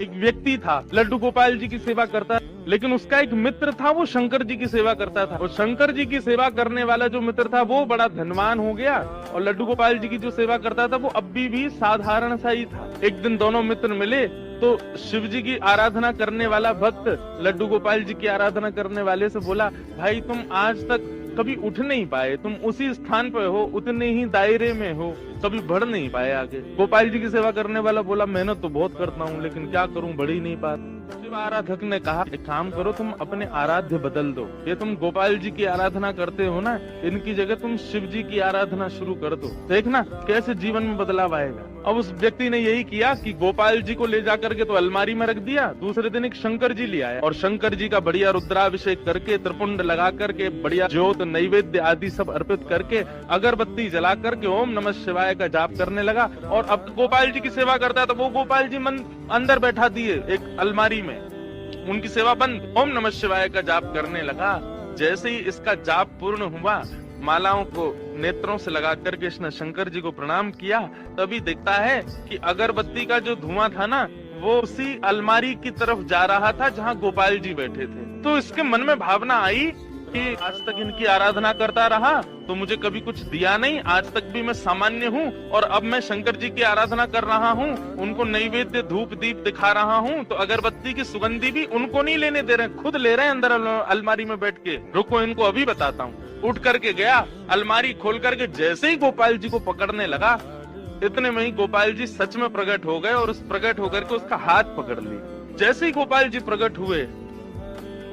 एक व्यक्ति था, लड्डू गोपाल जी की सेवा करता, लेकिन उसका एक मित्र था, वो शंकर जी की सेवा करता था। और शंकर जी की सेवा करने वाला जो मित्र था वो बड़ा धनवान हो गया, और लड्डू गोपाल जी की जो सेवा करता था वो अभी भी साधारण सा ही था। एक दिन दोनों मित्र मिले तो शिव जी की आराधना करने वाला भक्त लड्डू गोपाल जी की आराधना करने वाले से बोला, भाई तुम आज तक कभी उठ नहीं पाए, तुम उसी स्थान पे हो, उतने ही दायरे में हो, कभी बढ़ नहीं पाए आगे। गोपाल जी की सेवा करने वाला बोला, मेहनत तो बहुत करता हूँ लेकिन क्या करूँ, बढ़ ही नहीं पाता। शिव आराधक ने कहा, एक काम करो, तुम अपने आराध्य बदल दो। ये तुम गोपाल जी की आराधना करते हो ना, इनकी जगह तुम शिव जी की आराधना शुरू कर दो, देखना कैसे जीवन में बदलाव आएगा। अब उस व्यक्ति ने यही किया कि गोपाल जी को ले जाकर के तो अलमारी में रख दिया। दूसरे दिन एक शंकर जी ले आया और शंकर जी का बढ़िया रुद्राभिषेक करके, त्रिपुंड लगा करके, बढ़िया ज्योत नैवेद्य आदि सब अर्पित करके, अगरबत्ती जला करके ओम नमः शिवाय का जाप करने लगा। और अब गोपाल जी की सेवा करता है तो वो गोपाल जी अंदर बैठा दिए एक अलमारी में, उनकी सेवा बंद, ओम नमः शिवाय का जाप करने लगा। जैसे ही इसका जाप पूर्ण हुआ, मालाओं को नेत्रों से लगा करके इसने शंकर जी को प्रणाम किया, तभी दिखता है कि अगरबत्ती का जो धुआं था ना, वो उसी अलमारी की तरफ जा रहा था जहाँ गोपाल जी बैठे थे। तो इसके मन में भावना आई कि आज तक इनकी आराधना करता रहा तो मुझे कभी कुछ दिया नहीं, आज तक भी मैं सामान्य हूँ, और अब मैं शंकर जी की आराधना कर रहा हूँ, उनको नैवेद्य धूप दीप दिखा रहा हूँ, तो अगरबत्ती की सुगंधी भी उनको नहीं लेने दे रहे, खुद ले रहे हैं अंदर अलमारी में बैठ के। रुको इनको अभी बताता हूँ। उठ करके गया, अलमारी खोल करके जैसे ही गोपाल जी को पकड़ने लगा, इतने में ही गोपाल जी सच में प्रकट हो गए और उस प्रकट होकर के उसका हाथ पकड़ लिया। जैसे ही गोपाल जी प्रकट हुए,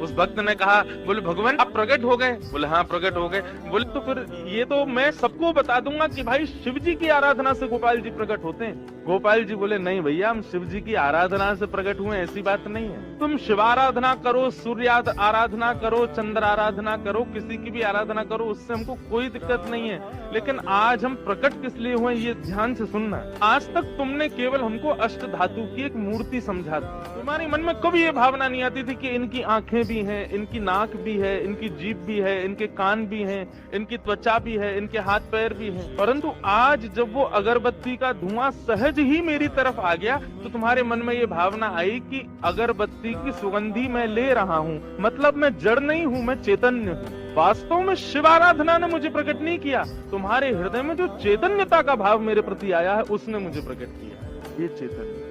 उस भक्त ने कहा, बोले भगवान आप प्रकट हो गए? बोले हाँ प्रकट हो गए। बोले तो फिर ये तो मैं सबको बता दूंगा कि भाई शिव जी की आराधना से गोपाल जी प्रकट होते हैं। गोपाल जी बोले नहीं भैया, हम शिव जी की आराधना से प्रकट हुए, ऐसी बात नहीं है। तुम शिव आराधना करो, सूर्य आराधना करो, चंद्र आराधना करो, किसी की भी आराधना करो, उससे हमको कोई दिक्कत नहीं है, लेकिन आज हम प्रकट किस लिए हुए ये ध्यान से सुनना। आज तक तुमने केवल हमको अष्ट धातु की एक मूर्ति समझा दी, तुम्हारे मन में कभी ये भावना नहीं आती थी कि इनकी आंखें भी हैं, इनकी नाक भी है, इनकी जीभ भी है, इनके कान भी हैं, इनकी त्वचा भी है, इनके हाथ पैर भी हैं। परंतु आज जब वो अगरबत्ती का धुआं सहज ही मेरी तरफ आ गया तो तुम्हारे मन में ये भावना आई कि अगरबत्ती की सुगंधी मैं ले रहा हूँ, मतलब मैं जड़ नहीं हूँ, मैं चैतन्य हूँ। वास्तव में शिव आराधना ने मुझे प्रकट नहीं किया, तुम्हारे हृदय में जो चैतन्यता का भाव मेरे प्रति आया है उसने मुझे प्रकट किया। ये चैतन्य